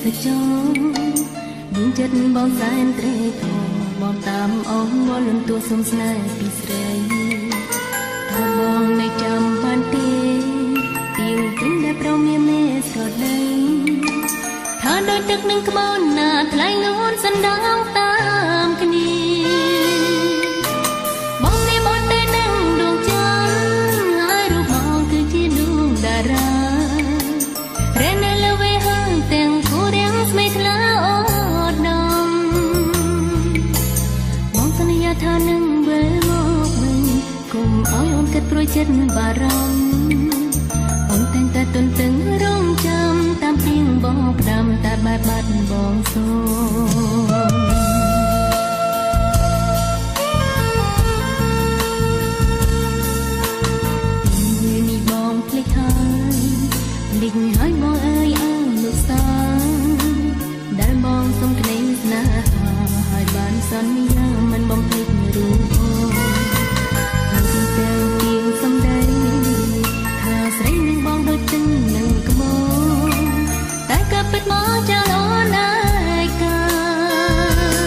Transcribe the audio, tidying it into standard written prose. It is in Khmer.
សចរនឹងចិត្តបងសែនត្រេកអរបងតាមអងវល់លំទួសុំស្នេហ៍ពីស្រីថាបងនៅចាំបានទេទៀងទិញដែលប្រមានមេស្រដីថាដោយទឹកនឹងក្បូនណាថ្លៃលូនសណ្ដាំតាមគ្នាបងនេះបត់តែនឹងដួងច័ន្ទហើយរូបបងគឺជាដួងតារារែនៅលើវេហឹងទាំងគូរៀងស្មេថ្លាអូដដំបងសន្យាថានឹងវិលមកវិញគុំឲ្យអូនគិតព្រួយចិត្តបារម្ភ